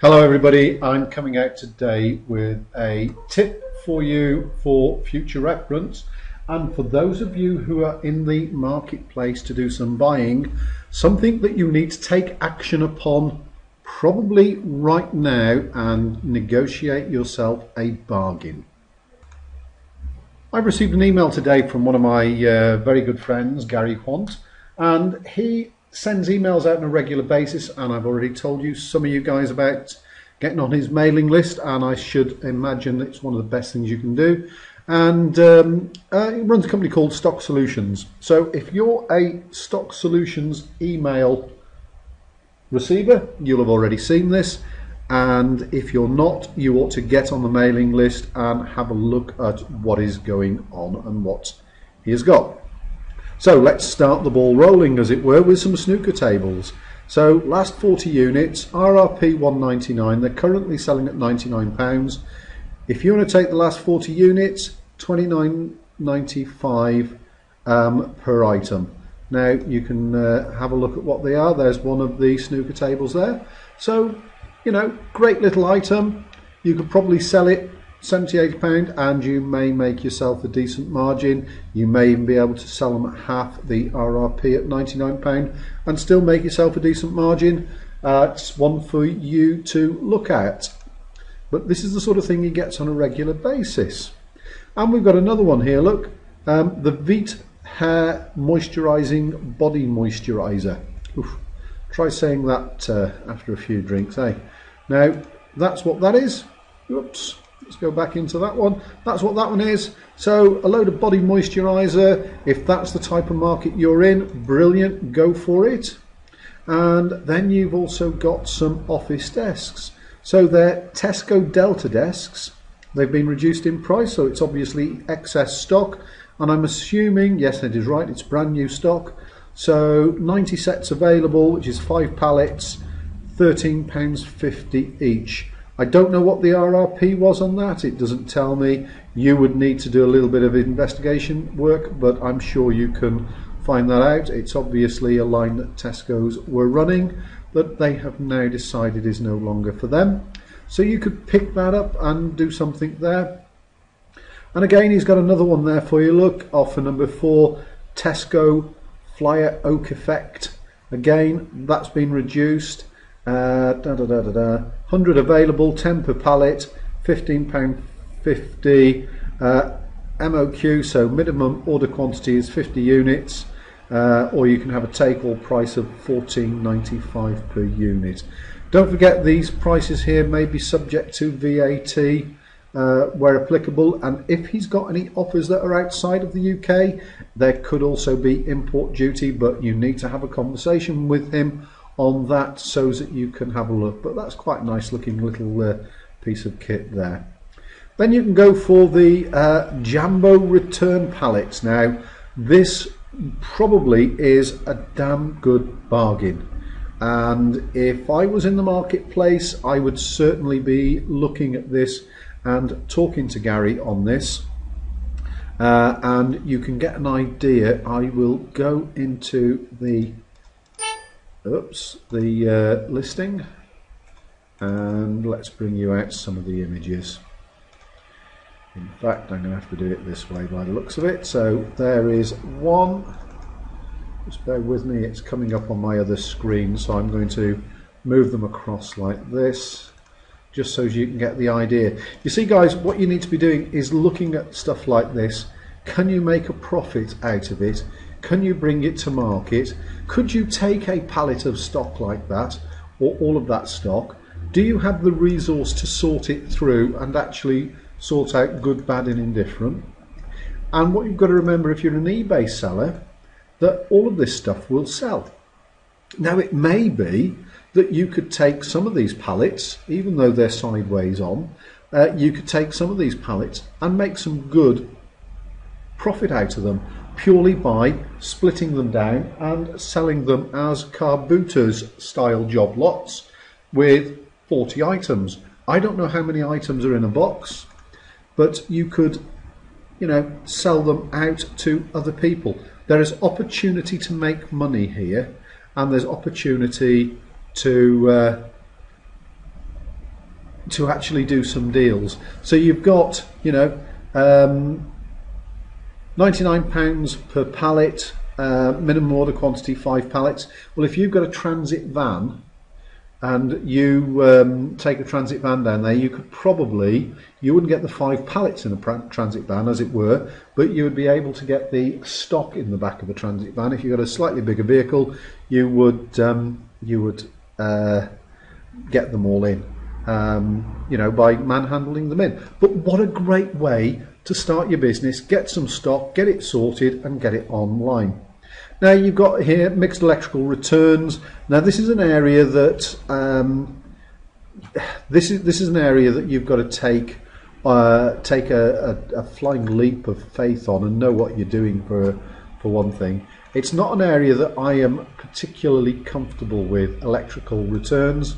Hello everybody, I'm coming out today with a tip for you for future reference, and for those of you who are in the marketplace to do some buying, something that you need to take action upon probably right now and negotiate yourself a bargain. I've received an email today from one of my very good friends, Gary Hunt, and he sends emails out on a regular basis, and I've already told you, some of you guys, about getting on his mailing list, and I should imagine it's one of the best things you can do. And he runs a company called Stock Solutions. So if you're a Stock Solutions email receiver, you'll have already seen this, and if you're not, you ought to get on the mailing list and have a look at what is going on and what he has got. So let's start the ball rolling, as it were, with some snooker tables. So last 40 units, RRP $1.99, they're currently selling at £99. If you want to take the last 40 units, $29.95 per item. Now you can have a look at what they are. There's one of the snooker tables there. So, you know, great little item. You could probably sell it £70–80 and you may make yourself a decent margin. You may even be able to sell them at half the RRP at £99 and still make yourself a decent margin. It's one for you to look at. But this is the sort of thing he gets on a regular basis. And we've got another one here, look, the Veet Hair Moisturising Body Moisturiser. Oof. Try saying that after a few drinks, eh? Now, that's what that is. Oops. Let's go back into that one. That's what that one is. So a load of body moisturiser. If that's the type of market you're in, brilliant, go for it. And then you've also got some office desks. So they're Tesco Delta desks. They've been reduced in price, so it's obviously excess stock. And I'm assuming, yes, it is right, it's brand new stock. So 90 sets available, which is 5 pallets, £13.50 each. I don't know what the RRP was on that. It doesn't tell me. You would need to do a little bit of investigation work, but I'm sure you can find that out. It's obviously a line that Tesco's were running that they have now decided is no longer for them. So you could pick that up and do something there. And again, he's got another one there for you. Look, offer number 4, Tesco Flyer Oak Effect. Again, that's been reduced. 100 available, 10 per pallet, £15.50 MOQ, so minimum order quantity is 50 units, or you can have a take-all price of £14.95 per unit. Don't forget, these prices here may be subject to VAT where applicable, and if he's got any offers that are outside of the UK, there could also be import duty, but you need to have a conversation with him on that so that you can have a look. But that's quite a nice looking little piece of kit there. Then you can go for the Jambo return pallets. Now this probably is a damn good bargain, and if I was in the marketplace, I would certainly be looking at this and talking to Gary on this, and you can get an idea. I will go into the listing, and let's bring you out some of the images. In fact, I'm going to have to do it this way by the looks of it. So there is one, just bear with me, it's coming up on my other screen, so I'm going to move them across like this just so you can get the idea. You see guys, what you need to be doing is looking at stuff like this. Can you make a profit out of it? Can you bring it to market? Could you take a pallet of stock like that, or all of that stock? Do you have the resource to sort it through and actually sort out good, bad and indifferent? And what you've got to remember, if you're an eBay seller, that all of this stuff will sell. Now it may be that you could take some of these pallets, even though they're sideways on, you could take some of these pallets and make some good profit out of them, purely by splitting them down and selling them as car booters style job lots with 40 items. I don't know how many items are in a box, but you could, you know, sell them out to other people. There is opportunity to make money here, and there's opportunity to to actually do some deals. So you've got, you know, £99 per pallet, minimum order quantity 5 pallets. Well, if you've got a transit van and you take a transit van down there, you could probably, you wouldn't get the 5 pallets in a transit van as it were, but you would be able to get the stock in the back of a transit van. If you've got a slightly bigger vehicle, you would get them all in, you know, by manhandling them in. But what a great way to start your business, get some stock, get it sorted and get it online. Now you've got here mixed electrical returns. Now this is an area that this is an area that you've got to take a flying leap of faith on and know what you're doing for one thing. It's not an area that I am particularly comfortable with, electrical returns,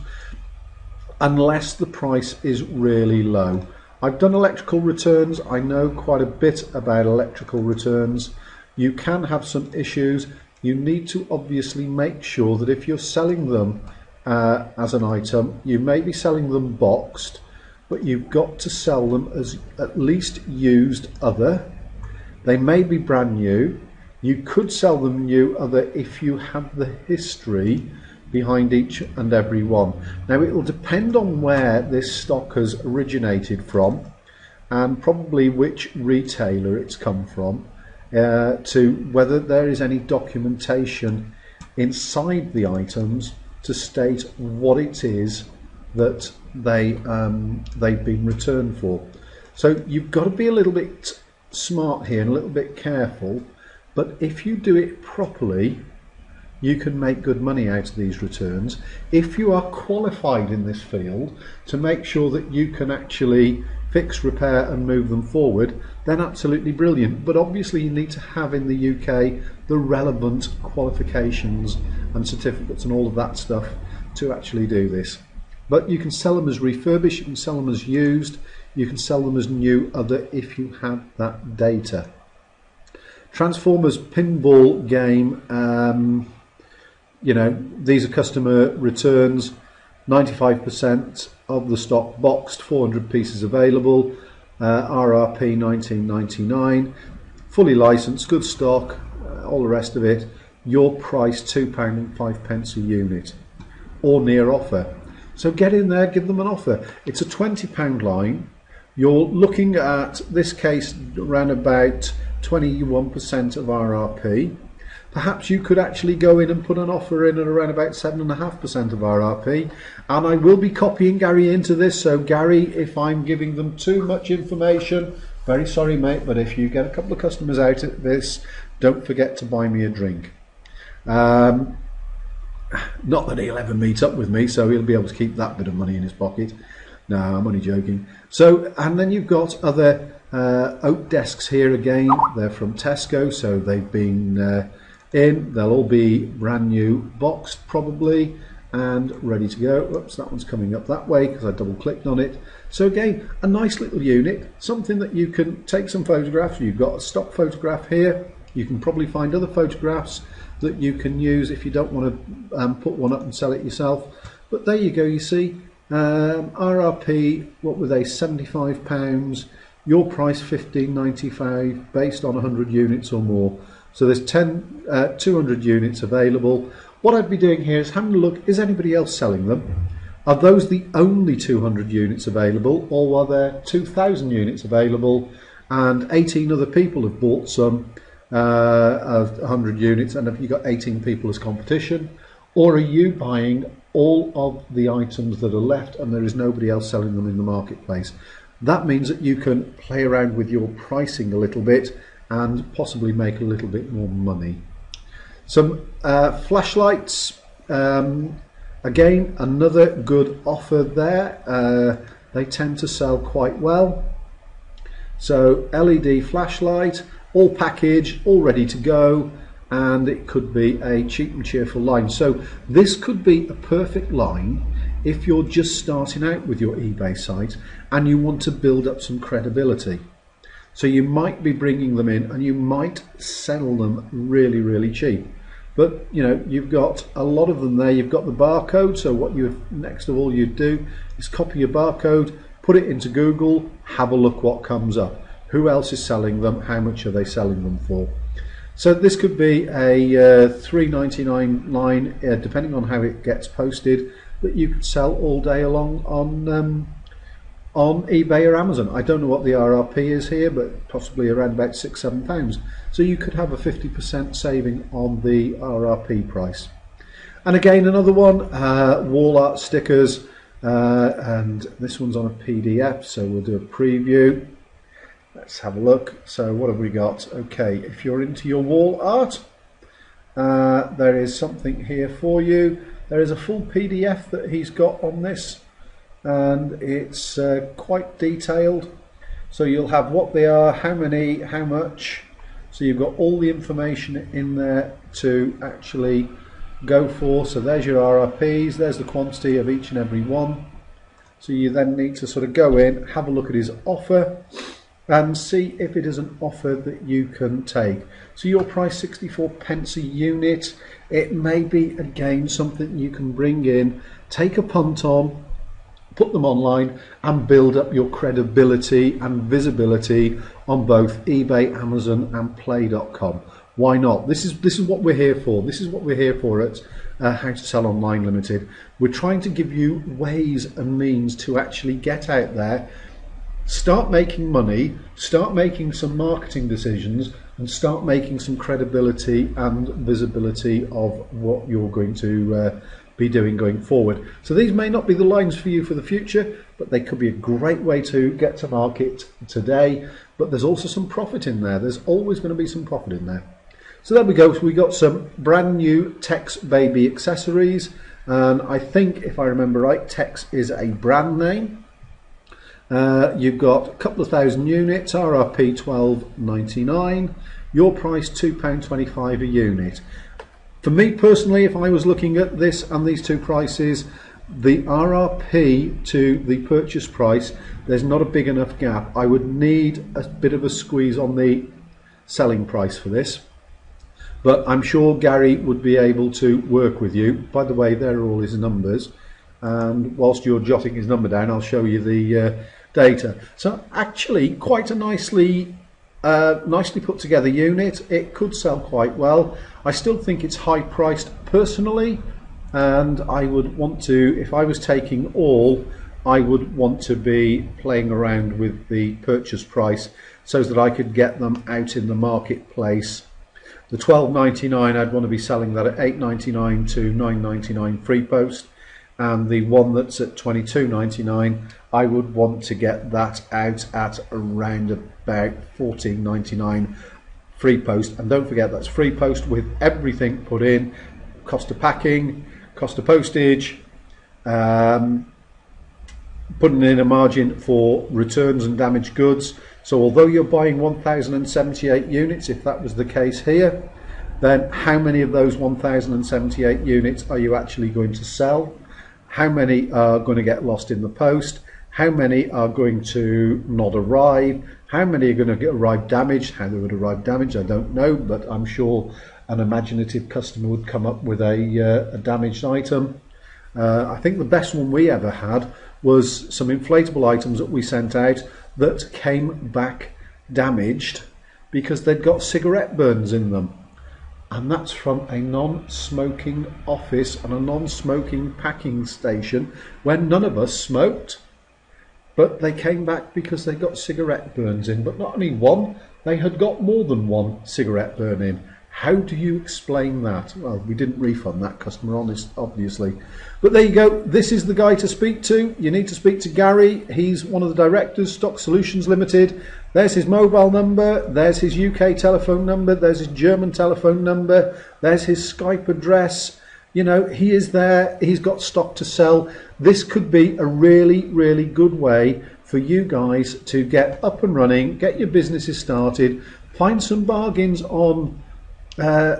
unless the price is really low. I've done electrical returns, I know quite a bit about electrical returns. You can have some issues. You need to obviously make sure that if you're selling them as an item, you may be selling them boxed, but you've got to sell them as at least used other. They may be brand new. You could sell them new other if you have the history behind each and every one. Now it will depend on where this stock has originated from and probably which retailer it's come from, to whether there is any documentation inside the items to state what it is that they've been returned for. So you've got to be a little bit smart here and a little bit careful, but if you do it properly, you can make good money out of these returns. If you are qualified in this field to make sure that you can actually fix, repair and move them forward, then absolutely brilliant. But obviously you need to have in the UK the relevant qualifications and certificates and all of that stuff to actually do this. But you can sell them as refurbished, you can sell them as used, you can sell them as new other if you have that data. Transformers pinball game, you know, these are customer returns, 95% of the stock boxed, 400 pieces available, RRP 19.99, fully licensed, good stock, all the rest of it. Your price £2.05 a unit or near offer. So get in there, give them an offer. It's a £20 line. You're looking at this case around about 21% of RRP. Perhaps you could actually go in and put an offer in at around about 7.5% of RRP. And I will be copying Gary into this. So Gary, if I'm giving them too much information, very sorry mate, but if you get a couple of customers out of this, don't forget to buy me a drink. Not that he'll ever meet up with me, so he'll be able to keep that bit of money in his pocket. No, I'm only joking. So, and then you've got other oak desks here again. They're from Tesco, so they've been they'll all be brand new, boxed probably, and ready to go. Oops, that one's coming up that way because I double clicked on it. So again, a nice little unit, something that you can take some photographs. You've got a stock photograph here. You can probably find other photographs that you can use if you don't want to put one up and sell it yourself. But there you go, you see, RRP, what were they, £75, your price £15.95 based on 100 units or more. So there's 200 units available. What I'd be doing here is having a look, is anybody else selling them? Are those the only 200 units available, or are there 2,000 units available and 18 other people have bought some of 100 units, and have you got 18 people as competition? Or are you buying all of the items that are left and there is nobody else selling them in the marketplace? That means that you can play around with your pricing a little bit and possibly make a little bit more money. Some flashlights, again, another good offer there. They tend to sell quite well. So LED flashlight, all packaged, all ready to go, and it could be a cheap and cheerful line. So this could be a perfect line if you're just starting out with your eBay site and you want to build up some credibility. So you might be bringing them in and you might sell them really, really cheap. But you know, you've got a lot of them there. You've got the barcode, so what you next of all you'd do is copy your barcode, put it into Google, have a look what comes up. Who else is selling them? How much are they selling them for? So this could be a $3.99 line, depending on how it gets posted, that you could sell all day long on eBay or Amazon. I don't know what the RRP is here, but possibly around about £6-7. So you could have a 50% saving on the RRP price. And again, another one, wall art stickers, and this one's on a PDF, so we'll do a preview. Let's have a look. So what have we got? Okay, if you're into your wall art, there is something here for you. There is a full PDF that he's got on this, and it's quite detailed. So you'll have what they are, how many, how much. So you've got all the information in there to actually go for. So there's your RRPs, there's the quantity of each and every one. So you then need to sort of go in, have a look at his offer, and see if it is an offer that you can take. So your price 64p a unit. It may be again something you can bring in, take a punt on, put them online, and build up your credibility and visibility on both eBay, Amazon and play.com. Why not? This is what we're here for. This is what we're here for at How to Sell Online Limited. We're trying to give you ways and means to actually get out there, start making money, start making some marketing decisions, and start making some credibility and visibility of what you're going to be doing going forward. So these may not be the lines for you for the future, but they could be a great way to get to market today. But there's also some profit in there. There's always going to be some profit in there. So there we go. So we got some brand new Tex Baby accessories, and I think if I remember right, Tex is a brand name. You've got a couple of thousand units, RRP £12.99, your price £2.25 a unit. For me personally, if I was looking at this and these two prices, the RRP to the purchase price, there's not a big enough gap. I would need a bit of a squeeze on the selling price for this, but I'm sure Gary would be able to work with you. By the way, there are all his numbers, and whilst you're jotting his number down, I'll show you the data. So actually quite a nicely put together unit. It could sell quite well. I still think it's high priced personally, and I would want to, if I was taking all, I would want to be playing around with the purchase price so that I could get them out in the marketplace. The £12.99, I'd want to be selling that at £8.99 to £9.99 free post, and the one that's at £22.99, I would want to get that out at around about £14.99 free post. And don't forget, that's free post with everything put in, cost of packing, cost of postage, putting in a margin for returns and damaged goods. So although you're buying 1,078 units, if that was the case here, then how many of those 1,078 units are you actually going to sell? How many are going to get lost in the post? How many are going to not arrive? How many are going to arrive damaged? How they would arrive damaged, I don't know, but I'm sure an imaginative customer would come up with a damaged item. I think the best one we ever had was some inflatable items that we sent out that came back damaged because they'd got cigarette burns in them. And that's from a non-smoking office and a non-smoking packing station where none of us smoked. But they came back because they got cigarette burns in. But not only one, they had got more than one cigarette burn in. How do you explain that? Well, we didn't refund that customer, obviously. But there you go. This is the guy to speak to. You need to speak to Gary. He's one of the directors, Stock Solutions Limited. There's his mobile number. There's his UK telephone number. There's his German telephone number. There's his Skype address. You know, he is there. He's got stock to sell. This could be a really, really good way for you guys to get up and running, get your businesses started, find some bargains on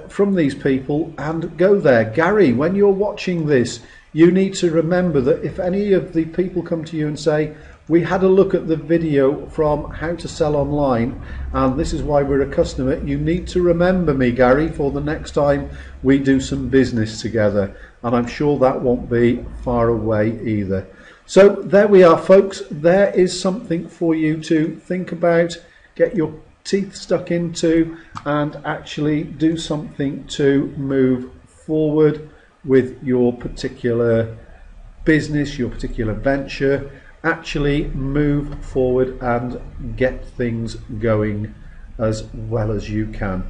from these people and go there. Gary, when you're watching this, you need to remember that if any of the people come to you and say, we had a look at the video from How to Sell Online, and this is why we're a customer. You need to remember me, Gary, for the next time we do some business together, and I'm sure that won't be far away either. So there we are, folks. There is something for you to think about, get your teeth stuck into, and actually do something to move forward with your particular business, your particular venture. Actually move forward and get things going as well as you can.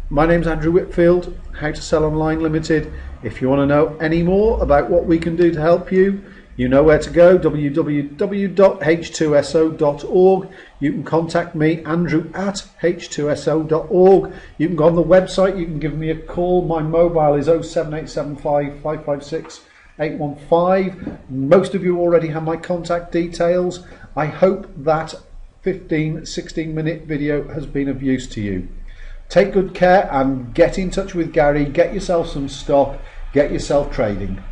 My name's Andrew Whitfield, How to Sell Online Limited. If you want to know any more about what we can do to help you, you know where to go, www.h2so.org. You can contact me, Andrew, at h2so.org. You can go on the website, you can give me a call. My mobile is 07875 556 815. Most of you already have my contact details. I hope that 16 minute video has been of use to you. Take good care and get in touch with Gary. Get yourself some stock, get yourself trading.